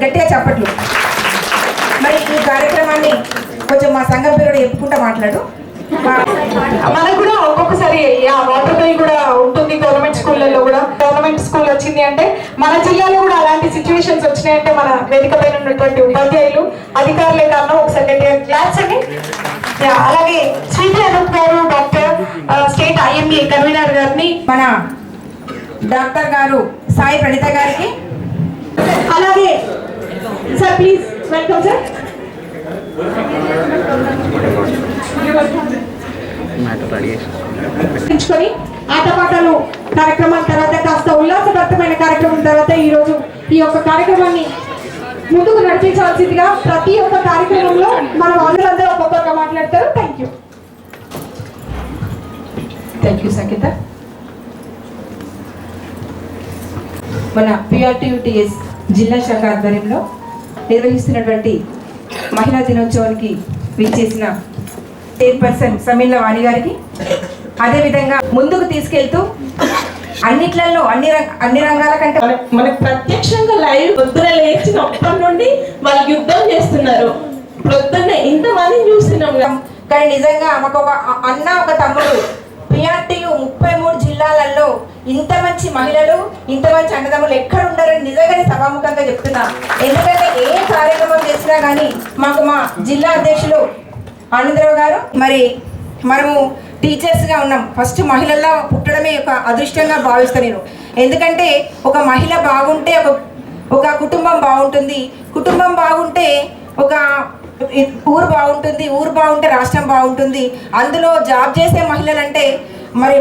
గట్టిగా చప్పట్లు. మరి ఈ కార్యక్రమాన్ని కొంచెం మా సంఘం పేరు చెప్పుకుంటా మాట్లాడు. మనకు కూడా ఒక్కొక్కసారి వాటర్ బిల్ కూడా ఉంటుంది గవర్నమెంట్ స్కూళ్ళల్లో కూడా. గవర్నమెంట్ స్కూల్ వచ్చింది అంటే మన జిల్లాలో కూడా అలాంటి సిచ్యువేషన్స్ వచ్చినాయంటే మన వేదిక పైన ఉన్నటువంటి ఉపాధ్యాయులు అధికారులే కారణం. ఒకసారి క్లాస్ అండి. అలాగే శ్రీధి అనూప్ గారు డాక్టర్ స్టేట్ IME కన్వీనర్ గారిని, మన డాక్టర్ గారు సాయి ప్రణీత గారికి, అలాగే సార్ ప్లీజ్ వెల్కమ్ సార్. ఆటపాటలు కార్యక్రమం తర్వాత కాస్త ఉల్లాసభరితమైన కార్యక్రమం తర్వాత ఈరోజు ఈ యొక్క కార్యక్రమాన్ని ముందుకు నడిపించాల్సిందిగా ప్రతి ఒక్క కార్యక్రమంలో మనం అందరూ ఒక్కొక్కరుగా మాట్లాడతారు. థ్యాంక్ యూ సంగీత. మన PRTUTS జిల్లా శాఖ ఆధ్వర్యంలో నిర్వహిస్తున్నటువంటి మహిళా దినోత్సవానికి విచ్చేసిన చైర్పర్సన్ సమీల వాణి గారికి, అదేవిధంగా ముందుకు తీసుకెళ్తూ అన్నిట్లలో అన్ని రంగాల కంటే మనకు ప్రత్యక్షంగా లైవ్ పొద్దున లేచినప్పటి నుండి వాళ్ళు యుద్ధం చేస్తున్నారు. పొద్దున్న ఇంతమందిని చూస్తున్నాం. కానీ నిజంగా మాకు ఒక అన్న ఒక తమ్ముడు PRTU 33 జిల్లాలలో ఇంత మంచి మహిళలు ఇంత మంచి అన్నదమ్ములు ఎక్కడ ఉండరని నిజంగానే సభాముఖంగా చెప్తున్నా. ఎందుకంటే ఏ కార్యక్రమం చేసినా కానీ మాకు మా జిల్లా అధ్యక్షులు ఆనందరావు గారు, మరి మనము టీచర్స్గా ఉన్నాం. ఫస్ట్ మహిళల్లో పుట్టడమే ఒక అదృష్టంగా భావిస్తాను నేను. ఎందుకంటే ఒక మహిళ బాగుంటే ఒక కుటుంబం బాగుంటుంది, కుటుంబం బాగుంటే ఒక ఊరు బాగుంటుంది, ఊరు బాగుంటే రాష్ట్రం బాగుంటుంది. అందులో జాబ్ చేసే మహిళలు అంటే మరి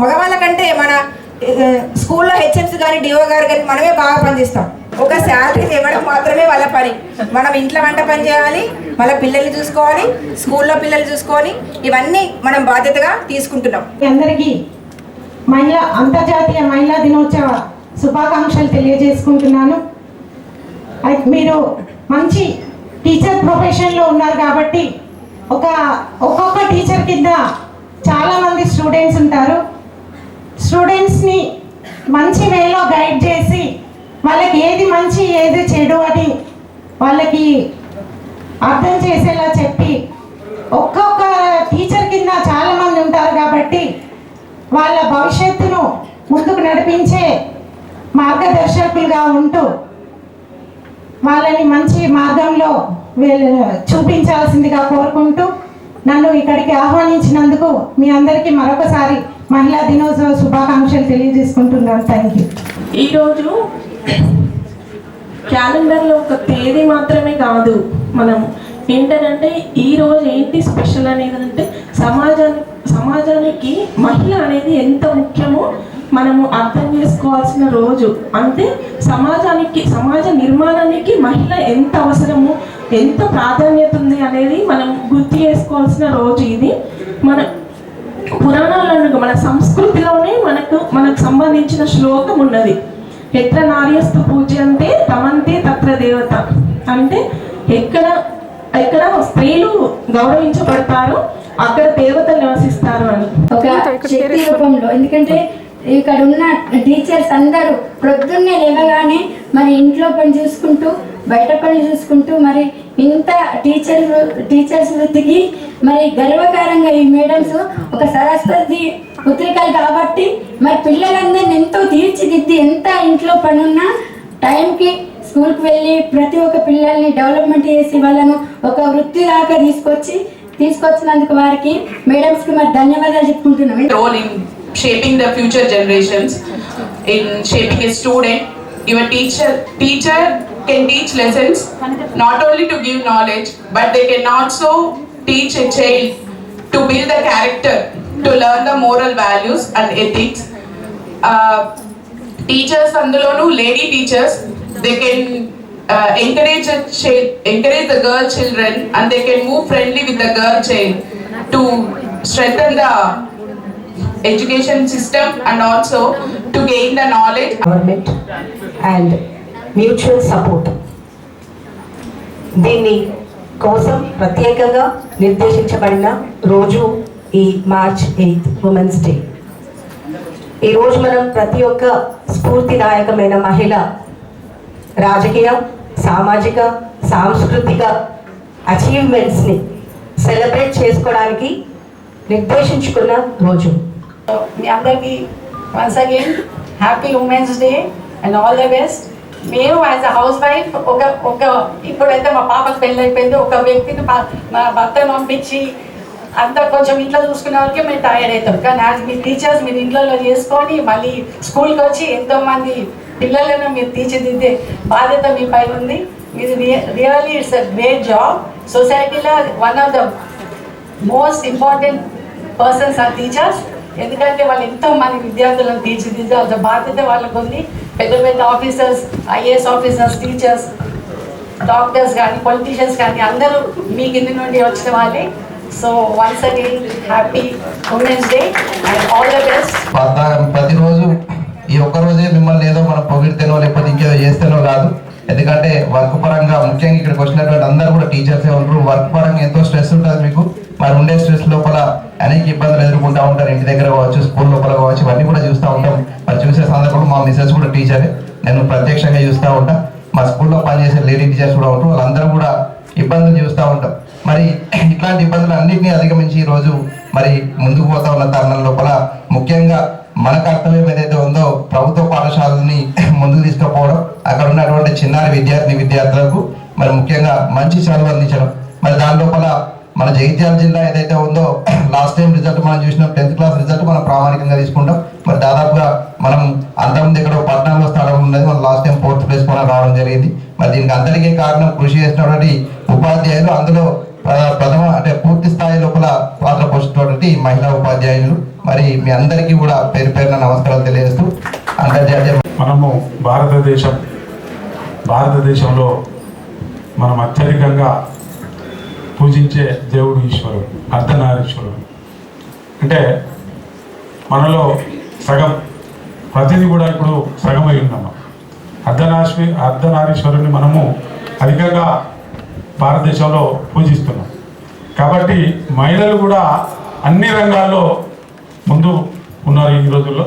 మగవాళ్ళకంటే మన స్కూల్లో HMs కానీ DO గారు కానీ మనమే బాగా పనిచేస్తాం. ఒక శాలరీ ఇవ్వడం మాత్రమే వాళ్ళ పని. మనం ఇంట్లో వంట పని చేయాలి, మన పిల్లల్ని చూసుకోవాలి, స్కూల్లో పిల్లలు చూసుకోవాలి. ఇవన్నీ మనం బాధ్యతగా తీసుకుంటున్నాం. అందరికీ అంతర్జాతీయ మహిళా దినోత్సవ శుభాకాంక్షలు తెలియజేసుకుంటున్నాను. మీరు మంచి టీచర్ ప్రొఫెషన్లో ఉన్నారు కాబట్టి ఒక్కొక్క టీచర్ కింద చాలామంది స్టూడెంట్స్ ఉంటారు. స్టూడెంట్స్ని మంచి వేలో గైడ్ చేసి వాళ్ళకి ఏది మంచి ఏది చెడు అని వాళ్ళకి అర్థం చేసేలా చెప్పి, ఒక్కొక్క టీచర్ కింద చాలామంది ఉంటారు కాబట్టి వాళ్ళ భవిష్యత్తును ముందుకు నడిపించే మార్గదర్శకులుగా ఉంటూ వాళ్ళని మంచి మార్గంలో చూపించాల్సిందిగా కోరుకుంటూ నన్ను ఇక్కడికి ఆహ్వానించినందుకు మీ అందరికీ మరొకసారి మహిళా దినోత్సవ శుభాకాంక్షలు తెలియజేసుకుంటున్నాను. Thank you. ఈరోజు క్యాలెండర్లో ఒక తేదీ మాత్రమే కాదు, మనం ఏంటంటే ఈరోజు ఏంటి స్పెషల్ అనేది అంటే సమాజానికి మహిళ అనేది ఎంత ముఖ్యమో మనము అర్థం చేసుకోవాల్సిన రోజు. అంటే సమాజ నిర్మాణానికి మహిళ ఎంత అవసరము, ఎంత ప్రాధాన్యత ఉంది అనేది మనం గుర్తు చేసుకోవాల్సిన రోజు ఇది. మన పురాణాలను మన సంస్కృతిలోనే మనకు సంబంధించిన శ్లోకం ఉన్నది. ఎత్ర నార్యస్తు పూజ్యంతే తమంతే తత్ర దేవత. అంటే ఎక్కడ స్త్రీలు గౌరవించబడతారో అక్కడ దేవతలు నివసిస్తారు అని ఒక శక్తి రూపంలో. ఎందుకంటే ఇక్కడ ఉన్న టీచర్స్ అందరూ ప్రొద్దున్నే లేవగానే మరి ఇంట్లో పని చూసుకుంటూ బయట పని చూసుకుంటూ మరి ఇంత టీచర్స్ వృత్తికి మరి గర్వకారంగా ఈ మేడమ్స్ ఒక సరస్వతి పుత్రికలు కాబట్టి మరి పిల్లలందరినీ ఎంతో తీర్చిదిద్ది, ఎంత ఇంట్లో పని ఉన్నా టైంకి స్కూల్కి వెళ్ళి ప్రతి ఒక్క పిల్లల్ని డెవలప్మెంట్ చేసి వాళ్ళను ఒక వృత్తి దాకా తీసుకొచ్చినందుకు వారికి మేడమ్స్కి మరి ధన్యవాదాలు చెప్పుకుంటున్నాం. Shaping the future generations, in shaping a student. Your teacher can teach lessons not only to give knowledge, but they can also teach a child to build the character, to learn the moral values and ethics. Teachers andulonu lady teachers, they can encourage the girl children, and they can move friendly with the girl child to strengthen the education system and also to gain the knowledge. Government and mutual support. దీని కోసం ప్రత్యేకంగా నిర్దేశించబడిన రోజు ఈ March 8 women's day. ఈరోజు మనం ప్రతి ఒక్క స్ఫూర్తిదాయకమైన మహిళ రాజకీయ సామాజిక సాంస్కృతిక అచీవ్మెంట్స్ని సెలబ్రేట్ చేసుకోవడానికి నిర్దేశించుకున్న రోజు. మీ అందరికీ once again happy women's day and all the best. మేము యాజ్ అ హౌస్ వైఫ్ ఒక ఇప్పుడైతే మా పాపకు పెళ్ళి అయిపోయింది, ఒక వ్యక్తిని మా భర్తను పంపించి అంతా కొంచెం ఇంట్లో చూసుకునే వాళ్ళకి మేము టైర్డ్ అవుతాం. కానీ యాజ్ మీ టీచర్స్ మీరు ఇంట్లో చేసుకొని మళ్ళీ స్కూల్కి వచ్చి ఎంతోమంది పిల్లలను మీరు తీర్చిదిద్దే బాధ్యత మీ పైన ఉంది. ఇది really it's a great job. సొసైటీలో one of the most important persons are teachers. ఎందుకంటే వాళ్ళు ఎంతోమంది విద్యార్థులను తీర్చిదిద్దాల్సిన బాధ్యత వాళ్ళకు ఉంది. పెద్ద పెద్ద officers, IAS officers, teachers, doctors కానీ పొలిటీషియన్స్ కానీ అందరూ మీ కింద నుండి వచ్చిన వాళ్ళే. So once again happy women's day and all the best. ప్రతిరోజు ఈ ఒక్కరోజే మిమ్మల్ని ఏదో మనం పొగిడితేనో లేకపోతే ఇంకేదో చేస్తేనో కాదు. ఎందుకంటే వర్క్ పరంగా ముఖ్యంగా ఇక్కడికి వచ్చినటువంటి అందరూ కూడా టీచర్సే ఉంటారు. వర్క్ పరంగా ఎంతో స్ట్రెస్ ఉంటుంది మీకు. మరి ఉండే స్ట్రెస్ లోపల అనేక ఇబ్బందులు ఎదుర్కొంటూ ఉంటారు. ఇంటి దగ్గర కావచ్చు, స్కూల్ లోపల కావచ్చు, ఇవన్నీ కూడా చూస్తూ ఉంటాం. మరి చూసే సందర్భంలో మా మిసెస్ కూడా టీచరే, నేను ప్రత్యక్షంగా చూస్తూ ఉంటా. మా స్కూల్లో పనిచేసే లేడీ టీచర్స్ కూడా ఉంటారు. వాళ్ళందరూ కూడా ఇబ్బందులు చూస్తూ ఉంటాం. మరి ఇట్లాంటి ఇబ్బందులు అన్నింటినీ అధిగమించి ఈరోజు మరి ముందుకు పోతా ఉన్న తరుణం లోపల ముఖ్యంగా మన కర్తవ్యం ఏదైతే ఉందో ప్రభుత్వ పాఠశాలని ముందుకు తీసుకుపోవడం, అక్కడ ఉన్నటువంటి చిన్నారి విద్యార్థులకు మరి ముఖ్యంగా మంచి చదువు అందించడం. మరి దాని లోపల మన జగిత్యాల జిల్లా ఏదైతే ఉందో లాస్ట్ టైం రిజల్ట్ మనం చూసినాం, 10th క్లాస్ రిజల్ట్ మనం ప్రామాణికంగా తీసుకుంటాం. మరి దాదాపుగా మనం అంతకుముందు ఇక్కడ 14వ స్థానం ఉన్నది, మనం లాస్ట్ టైం 4th ప్లేస్ మనం రావడం జరిగింది. మరి దీనికి అందరికీ కారణం కృషి చేసినటువంటి ఉపాధ్యాయులు, అందులో ప్రథమ అంటే పూర్తి స్థాయి లోపల పాత్ర పోషిస్తున్నటువంటి మహిళా ఉపాధ్యాయులు. మరి మీ అందరికీ కూడా పేరు పేరున నమస్కారాలు తెలియజేస్తూ అంతర్జాతీయ మనము భారతదేశంలో మనం అత్యధికంగా పూజించే దేవుడు ఈశ్వరుడు, అర్ధనారీశ్వరుడు. అంటే మనలో సగం ప్రతిదీ కూడా ఇప్పుడు సగమై ఉన్నాము. అర్ధనారీశ్వరుని మనము అధికంగా భారతదేశంలో పూజిస్తున్నాం. కాబట్టి మహిళలు కూడా అన్ని రంగాల్లో ముందు ఉన్నారు. ఈ రోజుల్లో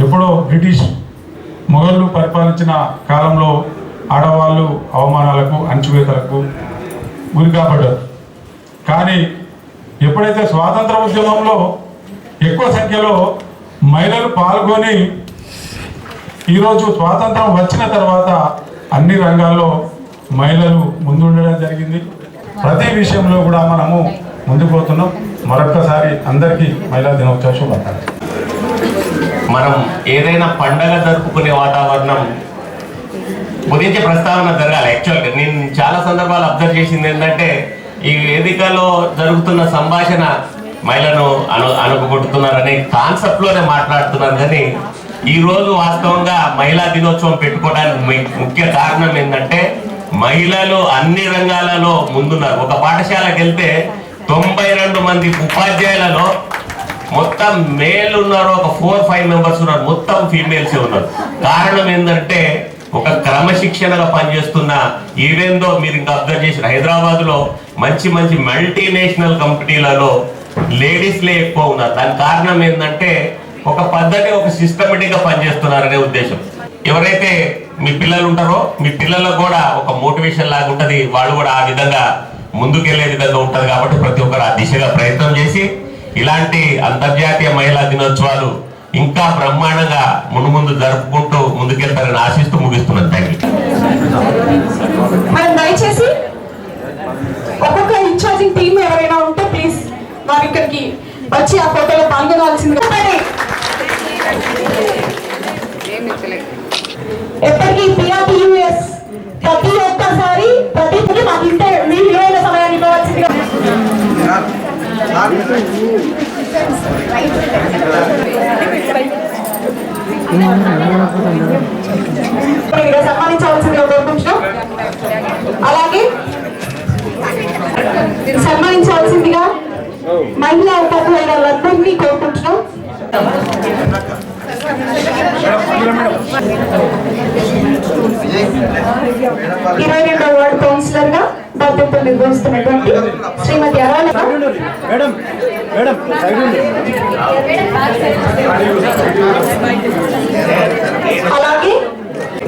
ఎప్పుడో బ్రిటిష్ మొఘళ్ళు పరిపాలించిన కాలంలో ఆడవాళ్ళు అవమానాలకు, అణచివేతలకు గురి కాబడ్డారు. కానీ ఎప్పుడైతే స్వాతంత్ర ఉద్యమంలో ఎక్కువ సంఖ్యలో మహిళలు పాల్గొని ఈరోజు స్వాతంత్రం వచ్చిన తర్వాత అన్ని రంగాల్లో మహిళలు ముందుండడం జరిగింది. ప్రతి విషయంలో కూడా మనము ముందుకు పోతున్నాం. మరొక్కసారి అందరికీ మహిళా దినోత్సవ శుభాకాంక్షలు. మనం ఏదైనా పండగ జరుపుకునే వాతావరణం గురించి ప్రస్తావన జరగాలి. యాక్చువల్గా నేను చాలా సందర్భాలు అబ్జర్వ్ చేసింది ఏంటంటే ఈ వేదికలో జరుగుతున్న సంభాషణ మహిళను అనుకుంటున్నారనే కాన్సెప్ట్లోనే మాట్లాడుతున్నారు. కానీ ఈరోజు వాస్తవంగా మహిళా దినోత్సవం పెట్టుకోవడానికి ముఖ్య కారణం ఏంటంటే మహిళలు అన్ని రంగాలలో ముందున్నారు. ఒక పాఠశాలకు వెళ్తే 92 మంది ఉపాధ్యాయులలో మొత్తం మేల్ ఉన్నారు, ఒక 4-5 మెంబర్స్ ఉన్నారు, మొత్తం ఫీమేల్సే ఉన్నారు. కారణం ఏంటంటే ఒక క్రమశిక్షణగా పనిచేస్తున్న, ఈవెందో మీరు ఇంకా అబ్జర్వ్ చేసిన హైదరాబాద్లో మంచి మంచి మల్టీనేషనల్ కంపెనీలలో లేడీస్లే ఎక్కువ ఉన్నారు. దానికి కారణం ఏంటంటే ఒక పద్ధతి, ఒక సిస్టమేటిక్గా పనిచేస్తున్నారనే ఉద్దేశం. ఎవరైతే మీ పిల్లలు ఉంటారో మీ పిల్లలకు కూడా ఒక మోటివేషన్ లాగా ఉంటుంది, వాళ్ళు కూడా ఆ విధంగా ముందుకెళ్లే విధంగా ఉంటుంది. కాబట్టి ప్రతి ఒక్కరు ఆ దిశగా ప్రయత్నం చేసి ఇలాంటి అంతర్జాతీయ మహిళా దినోత్సవాలు ఇంకా బ్రహ్మాండంగా ముందు జరుపుకుంటూ ముందుకెళ్తారని ఆశిస్తూ ముగిస్తున్నాను. Thank you. మనం దయచేసి ఒక్కొక్క ఇన్ఛార్జింగ్ టీమ్ ఎవరైనా ఉంటే ప్లీజ్ వారు ఇక్కడికి వచ్చి ఆ ఫోటోలో పాల్గొనాల్సిందిగా. ఎప్పటికీ PRTUS ప్రతి ఒక్కసారి ప్రతి మాకు ఇంటే మీ విలువైన సమయాన్ని ఇవ్వవలసిందిగా. సన్మానించవలసిందిగా కోరుకుంటున్నాం. అలాగే సన్మానించవలసిందిగా మహిళా ఉపాధ్యాయులందరినీ కోరుకుంటున్నాం. 22వ వార్డు కౌన్సిలర్ గా బాధ్యతలు నిర్వహిస్తున్నటువంటి శ్రీమతి అరాల. అలాగే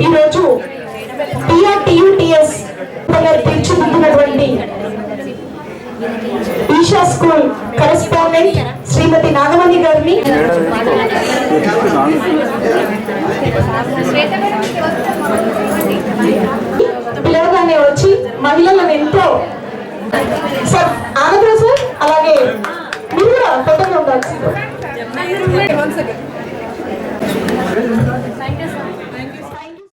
ఈరోజు PRTUS పిలవగానే వచ్చి మహిళలను ఎంతో సార్ ఆనందరావు సార్, అలాగే మీరు కూడా కొత్తగా ఉండాల్సింది.